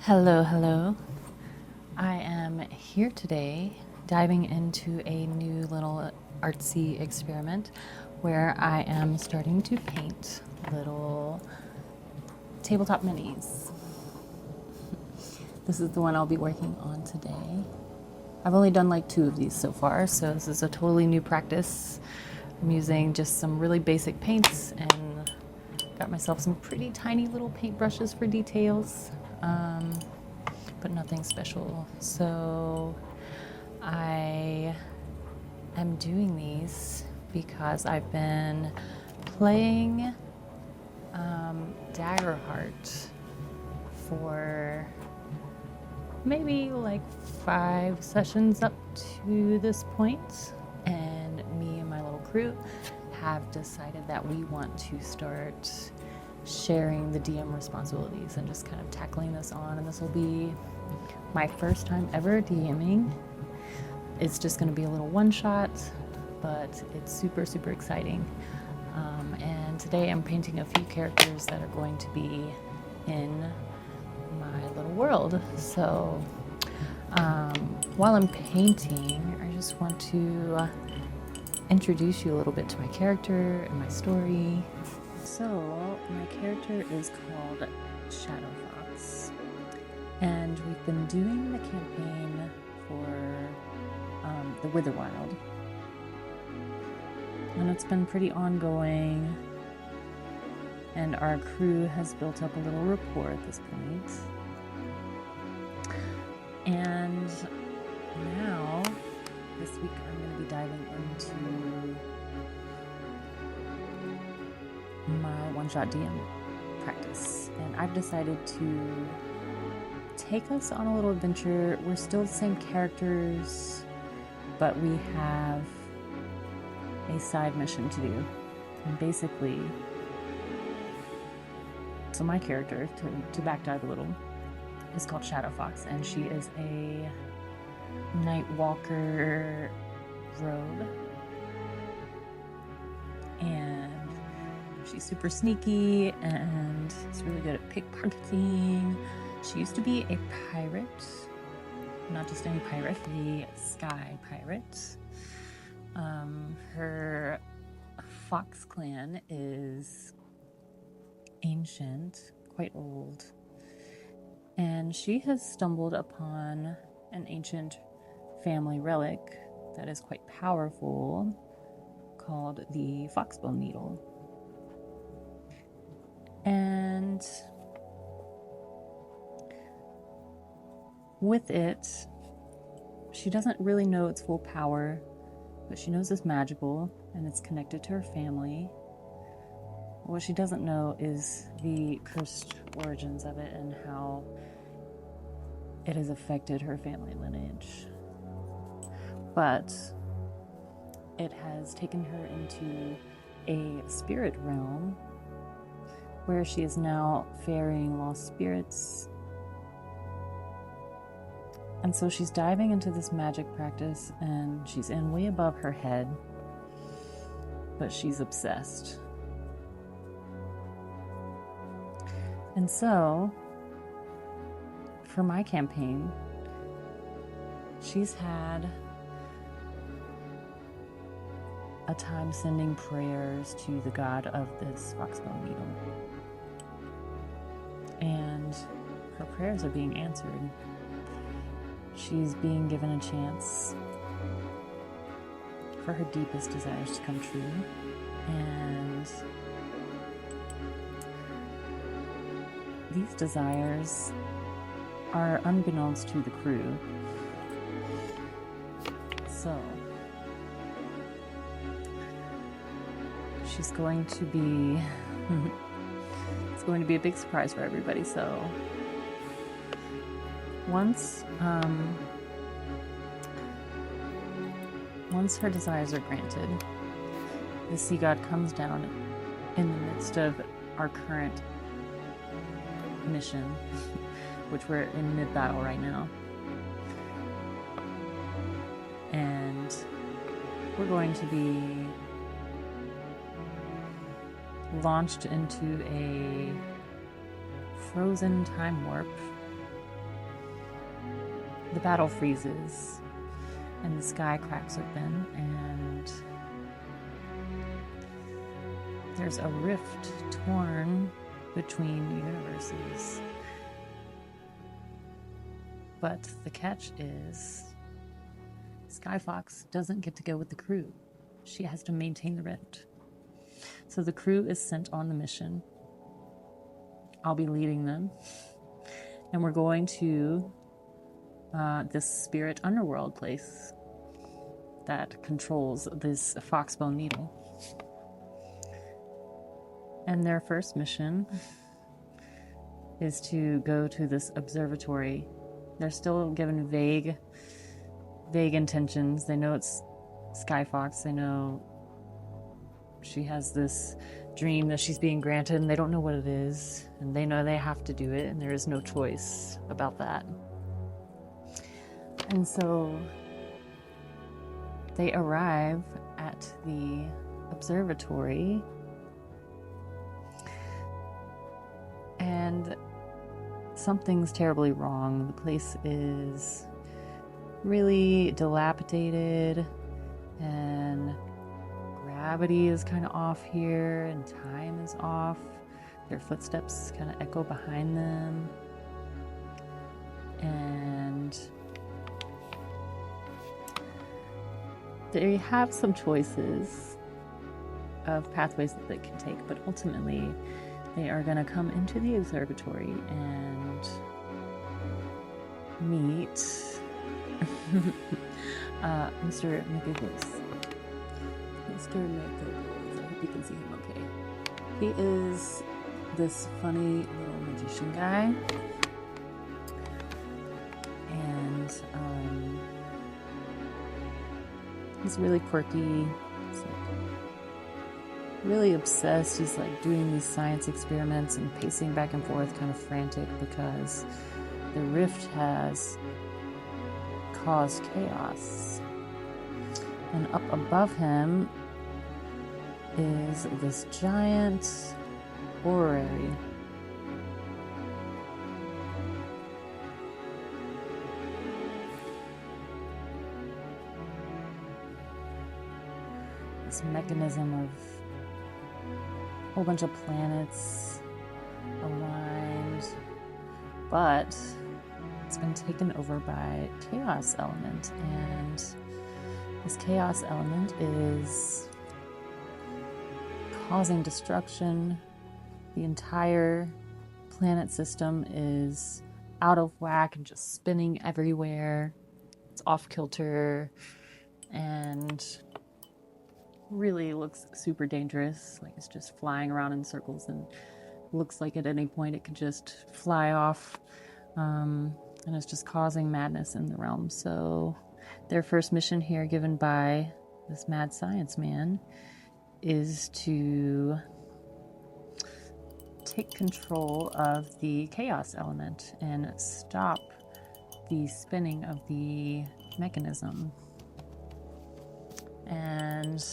Hello, hello. I am here today diving into a new little artsy experiment where I am starting to paint little tabletop minis. This is the one I'll be working on today. I've only done like 2 of these so far, so this is a totally new practice. I'm using just some really basic paints and got myself some pretty tiny little paintbrushes for details. But nothing special. So I am doing these because I've been playing Daggerheart for maybe like 5 sessions up to this point, and me and my little crew have decided that we want to start sharing the DM responsibilities and just kind of tackling this on, and this will be my first time ever DMing. It's just going to be a little one-shot, but it's super exciting. And today I'm painting a few characters that are going to be in my little world. So while I'm painting, I just want to introduce you a little bit to my character and my story. So, my character is called Shadow Fox, and we've been doing the campaign for the Witherwild, and it's been pretty ongoing, and our crew has built up a little rapport at this point. And now, this week I'm going to be diving into my one-shot DM practice, and I've decided to take us on a little adventure. We're still the same characters, but we have a side mission to do. And basically, so my character, to backdive a little, is called Shadow Fox, and she is a Nightwalker rogue, and she's super sneaky and is really good at pickpocketing. She used to be a pirate, not just any pirate, the sky pirate. Her Fox clan is ancient, quite old, and she has stumbled upon an ancient family relic that is quite powerful called the Foxbone Needle. And with it, she doesn't really know its full power, but she knows it's magical and it's connected to her family. What she doesn't know is the cursed origins of it and how it has affected her family lineage. But it has taken her into a spirit realm where she is now ferrying lost spirits. And so she's diving into this magic practice, and she's in way above her head, but she's obsessed. And so, for my campaign, she's had a time sending prayers to the god of this Foxbone Needle. And her prayers are being answered. She's being given a chance for her deepest desires to come true. And these desires are unbeknownst to the crew. So she's going to be it's going to be a big surprise for everybody. So once her desires are granted, the sea god comes down in the midst of our current mission, which we're in mid-battle right now. And we're going to be launched into a frozen time warp the battle freezes and the sky cracks open, and there's a rift torn between universes. But the catch is Skyfox doesn't get to go with the crew. She has to maintain the rift. So the crew is sent on the mission. I'll be leading them. And we're going to this spirit underworld place that controls this foxbone needle. And their first mission is to go to this observatory. They're still given vague intentions. They know it's Skyfox. They know she has this dream that she's being granted, and they don't know what it is. And they know they have to do it, and there is no choice about that. And so they arrive at the observatory, and something's terribly wrong. The place is really dilapidated, and gravity is kind of off here, and time is off. Their footsteps kind of echo behind them. And they have some choices of pathways that they can take, but ultimately they are going to come into the observatory and meet Mr. McGiggles. Mr. McGiggles. I hope you can see him okay. He is this funny little magician guy. And he's really quirky. He's like really obsessed. He's like doing these science experiments and pacing back and forth, kind of frantic, because the rift has caused chaos. And up above him is this giant orrery. This mechanism of a whole bunch of planets aligned, but it's been taken over by chaos element, and this chaos element is causing destruction. The entire planet system is out of whack and just spinning everywhere. It's off kilter and really looks super dangerous. Like it's just flying around in circles and looks like at any point it could just fly off. And it's just causing madness in the realm. So their first mission here, given by this mad science man, is to take control of the chaos element and stop the spinning of the mechanism. And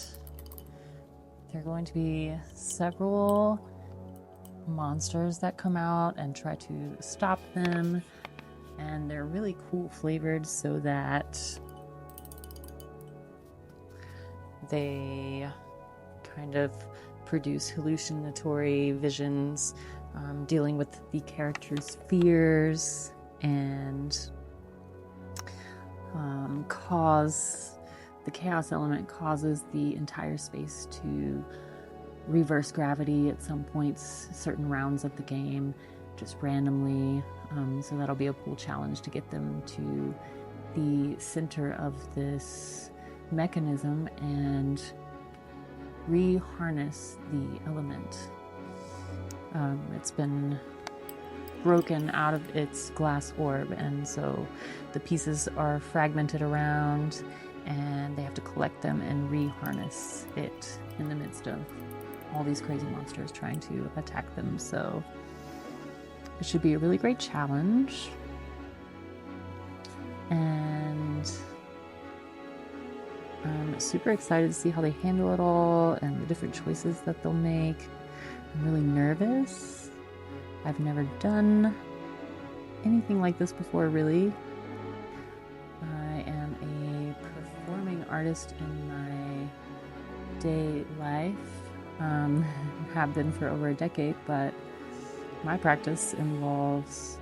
there are going to be several monsters that come out and try to stop them, and they're really cool flavored so that they kind of produce hallucinatory visions, dealing with the characters' fears, and the chaos element causes the entire space to reverse gravity at some points, certain rounds of the game, just randomly. So that'll be a cool challenge to get them to the center of this mechanism and re-harness the element. It's been broken out of its glass orb, and so the pieces are fragmented around, and they have to collect them and re-harness it in the midst of all these crazy monsters trying to attack them. So it should be a really great challenge, and I'm super excited to see how they handle it all and the different choices that they'll make. I'm really nervous. I've never done anything like this before, really. artist in my day life, have been for over a decade, but my practice involves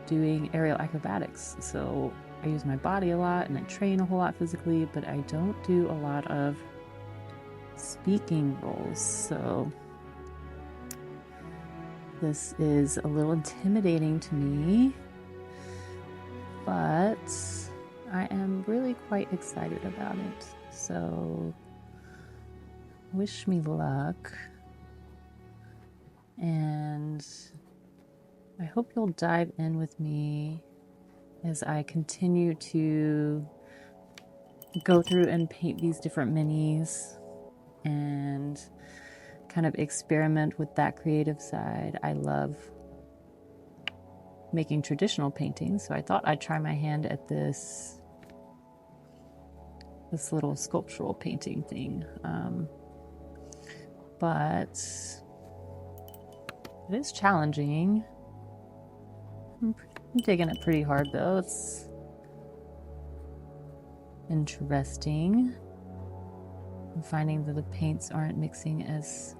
doing aerial acrobatics. So I use my body a lot and I train a whole lot physically, but I don't do a lot of speaking roles. So this is a little intimidating to me, but I am really quite excited about it. So wish me luck, and I hope you'll dive in with me as I continue to go through and paint these different minis and kind of experiment with that creative side. I love making traditional paintings, so I thought I'd try my hand at this little sculptural painting thing. But it is challenging. I'm digging it pretty hard though. It's interesting. I'm finding that the paints aren't mixing as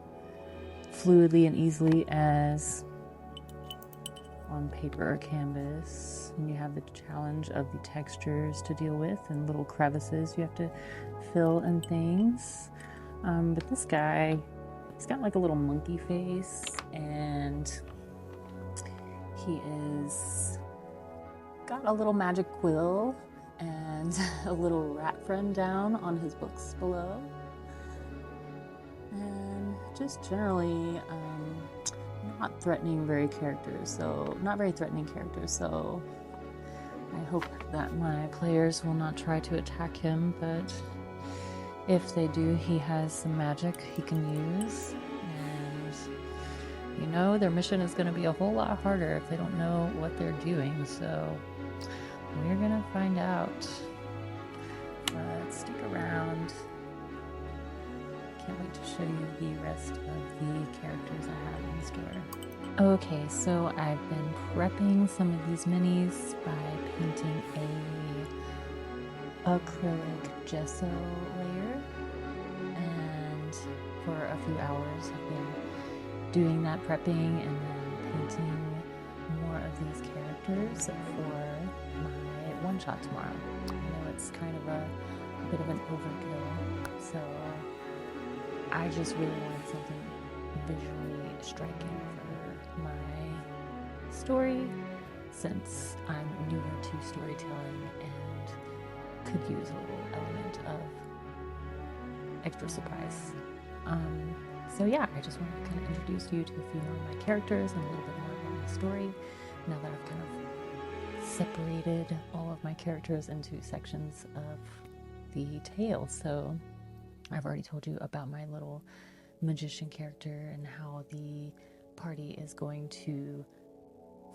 fluidly and easily as on paper or canvas. And you have the challenge of the textures to deal with and little crevices you have to fill and things. But this guy, he's got like a little monkey face, and he is got a little magic quill and a little rat friend down on his books below. And just generally not threatening characters, so I hope that my players will not try to attack him, but if they do, he has some magic he can use, and you know, their mission is going to be a whole lot harder if they don't know what they're doing, so we're gonna find out. But stick around. Can't wait to show you the rest of the characters I have in store. Okay, so I've been prepping some of these minis by painting a acrylic gesso layer, and for a few hours I've been doing that prepping and then painting more of these characters for my one-shot tomorrow. I know it's kind of a bit of an overkill, so I just really wanted something visually striking for my story, since I'm newer to storytelling and could use a little element of extra surprise. So yeah, I just wanted to kind of introduce you to a few more of my characters and a little bit more about my story, now that I've kind of separated all of my characters into sections of the tale. So I've already told you about my little magician character and how the party is going to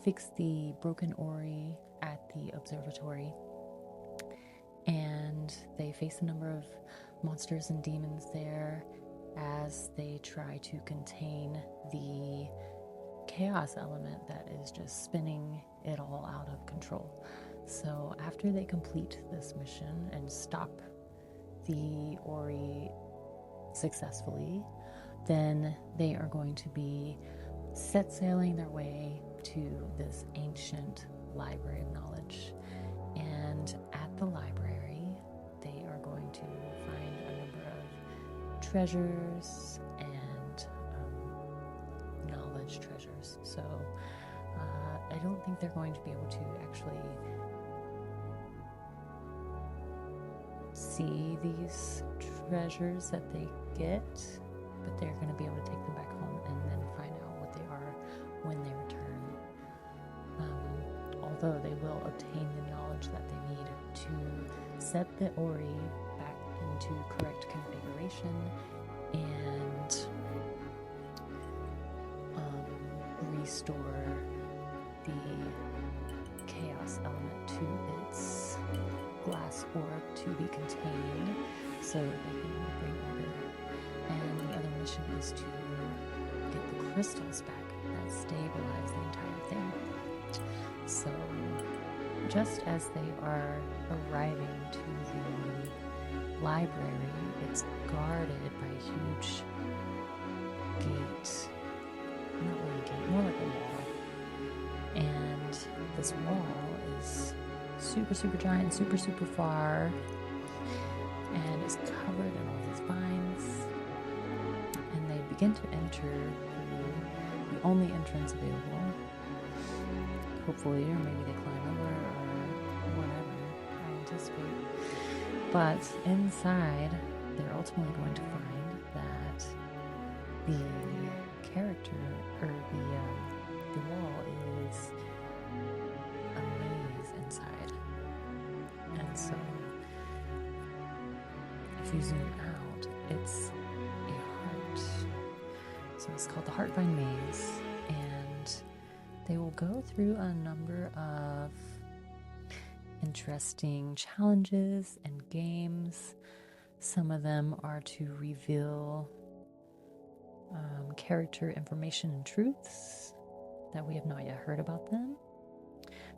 fix the broken orrery at the observatory, and they face a number of monsters and demons there as they try to contain the chaos element that is just spinning it all out of control. So after they complete this mission and stop the orrery successfully, then they are going to be set sailing their way to this ancient library of knowledge. And at the library, they are going to find a number of treasures and knowledge treasures. So I don't think they're going to be able to actually see these treasures that they get, but they're going to be able to take them back home and then find out what they are when they return. Although they will obtain the knowledge that they need to set the orrery back into correct configuration and restore the chaos element to its glass orb to be contained, so they can bring order. And the other mission is to get the crystals back that stabilize the entire thing. So just as they are arriving to the library. It's guarded by a huge gate. Not really a gate, more like a wall. And this wall is super, super giant, super, super far, and is covered in all these vines. And they begin to enter through the only entrance available. Hopefully, or maybe they climb over or whatever, I anticipate. But inside, they're ultimately going to find that the character, or the wall is a maze inside. And so, if you zoom out, it's a heart. So it's called the Heartvine Maze, and they will go through a number of interesting challenges and games. Some of them are to reveal character information and truths that we have not yet heard about them.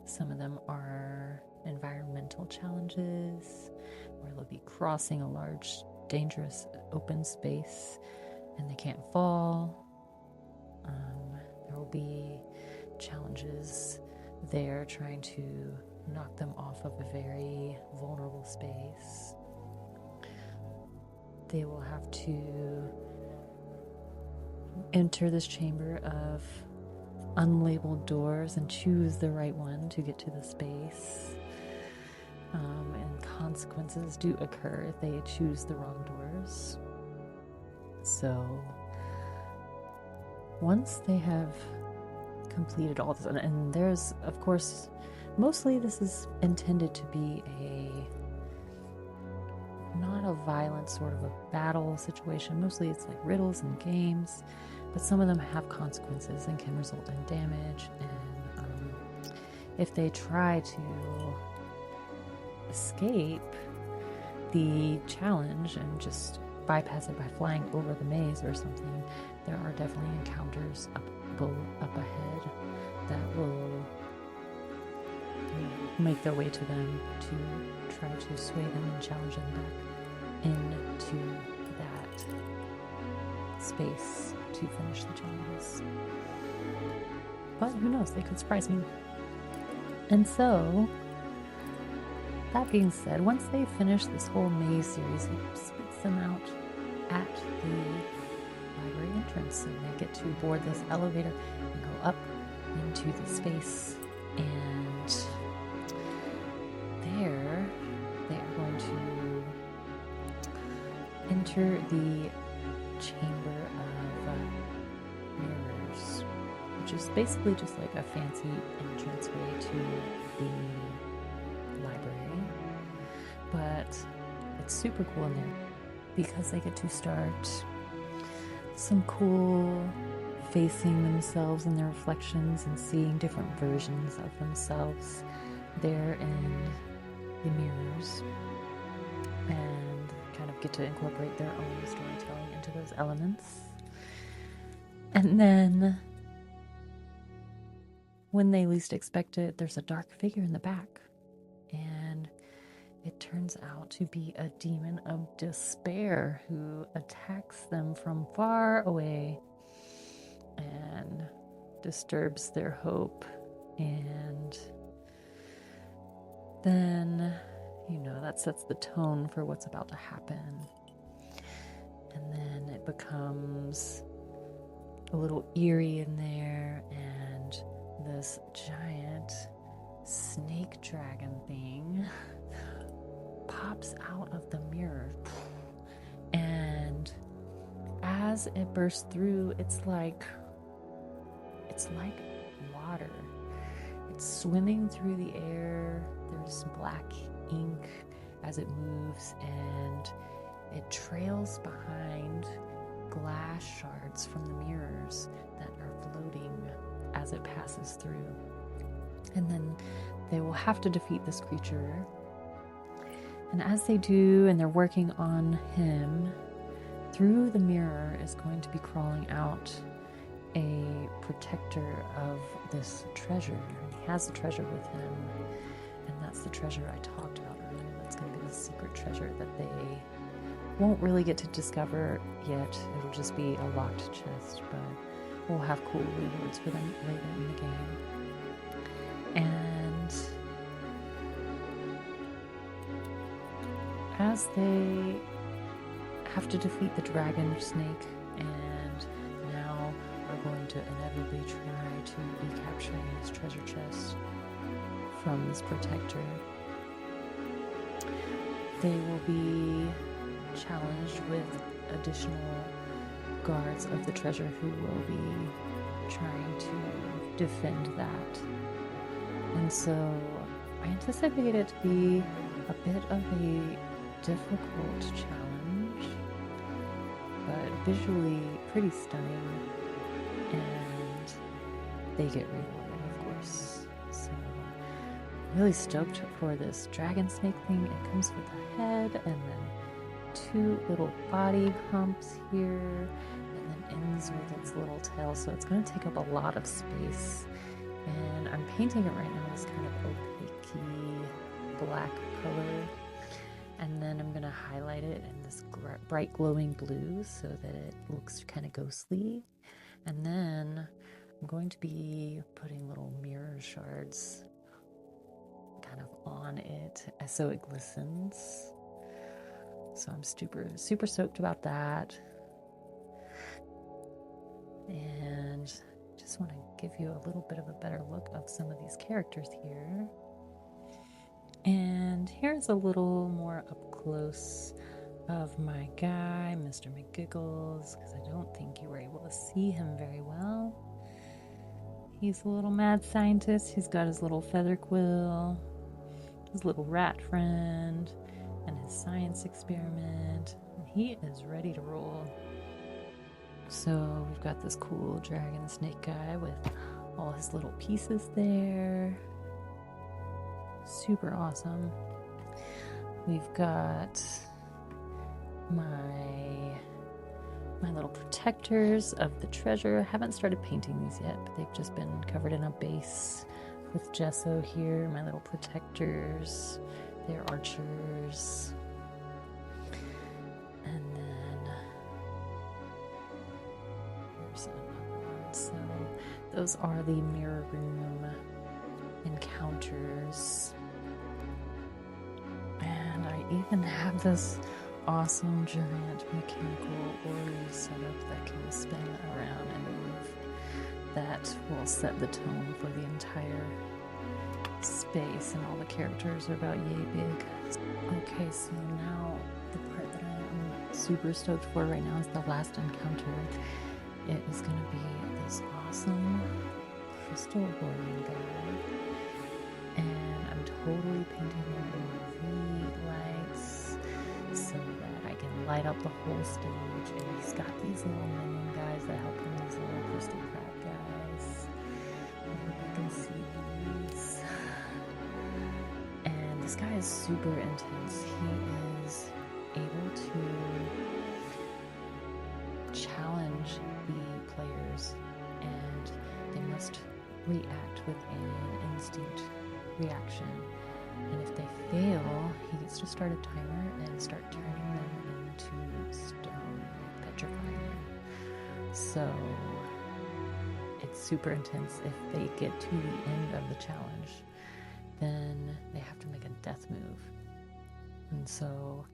Some of them are environmental challenges, where they'll be crossing a large, dangerous open space and they can't fall. There will be challenges there trying to knock them off of a very vulnerable space. They will have to enter this chamber of unlabeled doors and choose the right one to get to the space. And consequences do occur if they choose the wrong doors. So once they have completed all this, and there's, of course, mostly this is intended to be not a violent sort of a battle situation. Mostly it's like riddles and games, but some of them have consequences and can result in damage. And if they try to escape the challenge and just bypass it by flying over the maze or something, there are definitely encounters up ahead that will make their way to them to try to sway them and challenge them back into that space to finish the challenges. But who knows, they could surprise me. And so, that being said, once they finish this whole maze series, it spits them out at the library entrance, and they get to board this elevator and go up into the space. And there, they are going to enter the chamber of mirrors, which is basically just like a fancy entranceway to the library. But it's super cool in there because they get to start some cool facing themselves and their reflections and seeing different versions of themselves there in the mirrors, and kind of get to incorporate their own storytelling into those elements. And then when they least expect it, there's a dark figure in the back, and it turns out to be a demon of despair who attacks them from far away and disturbs their hope. And then, that sets the tone for what's about to happen. And then it becomes a little eerie in there, and this giant snake dragon thing pops out of the mirror, and as it bursts through, it's like water. It's swimming through the air. There's black ink as it moves, and it trails behind glass shards from the mirrors that are floating as it passes through. And then they will have to defeat this creature. And as they do, and they're working on him, through the mirror is going to be crawling out a protector of this treasure. He has the treasure with him, and that's the treasure I talked about earlier. That's going to be a secret treasure that they won't really get to discover yet. It'll just be a locked chest, but we'll have cool rewards for them later in the game. And as they have to defeat the dragon snake, and now are going to inevitably try to be capturing this treasure chest from this protector, they will be challenged with additional guards of the treasure who will be trying to defend that. And so I anticipate it to be a bit of a difficult challenge, but visually pretty stunning, and they get rewarded, of course. So I'm really stoked for this dragon snake thing. It comes with a head and then 2 little body humps here, and then ends with its little tail, so it's going to take up a lot of space. And I'm painting it right now this kind of opaque black color, and then I'm going to highlight it in this bright glowing blue so that it looks kind of ghostly. And then I'm going to be putting little mirror shards kind of on it so it glistens. So I'm super stoked about that. And just want to give you a little bit of a better look of some of these characters here. And here's a little more up close of my guy, Mr. McGiggles, because I don't think you were able to see him very well. He's a little mad scientist. He's got his little feather quill, his little rat friend, and his science experiment. And he is ready to roll. So we've got this cool dragon snake guy with all his little pieces there. Super awesome. We've got my little protectors of the treasure. I haven't started painting these yet, but they've just been covered in a base with gesso here. My little protectors, they're archers. And then here's another one. So those are the mirror room encounters. And I even have this awesome giant mechanical Ori setup that can spin around and move, that will set the tone for the entire space, and all the characters are about yay big. Okay, so now the part that I'm super stoked for right now is the last encounter. It is going to be this awesome crystal warrior guy, and I'm totally painting him in UV lights so that I can light up the whole stage. And he's got these little minion guys that help him, these little crystal crab guys. I hope you can see these. And this guy is super intense. He is able to challenge the players, and they must react with an instinct reaction. And if they fail, he gets to start a timer and start turning them into stone, petrifying them. So it's super intense. If they get to the end of the challenge, then they have to make a death move. And so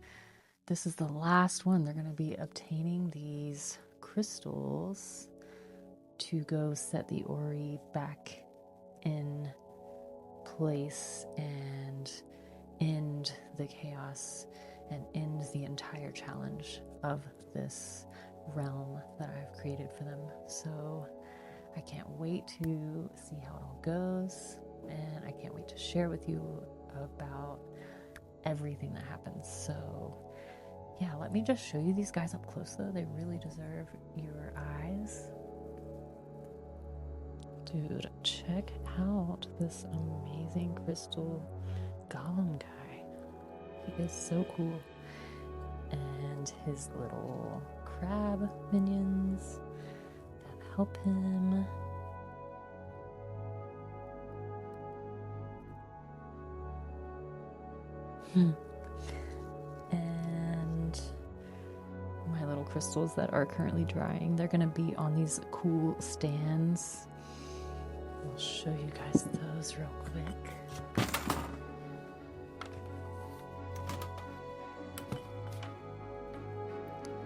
this is the last one. They're going to be obtaining these crystals to go set the Ori back in place and end the chaos and end the entire challenge of this realm that I've created for them. So I can't wait to see how it all goes, and I can't wait to share with you about everything that happens. So yeah, let me just show you these guys up close though. They really deserve your eyes. Dude, check out this amazing crystal golem guy. He is so cool. And his little crab minions that help him. crystals that are currently drying. They're gonna be on these cool stands. I'll show you guys those real quick.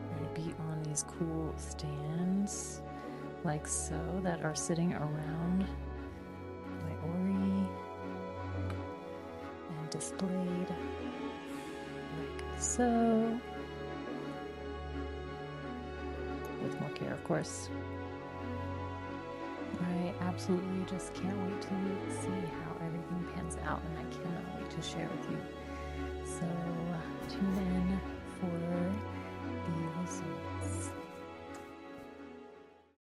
They're gonna be on these cool stands like so that are sitting around my Ori and displayed like so, with more care, of course. I absolutely just can't wait to see how everything pans out, and I cannot wait to share with you. So tune in for the results.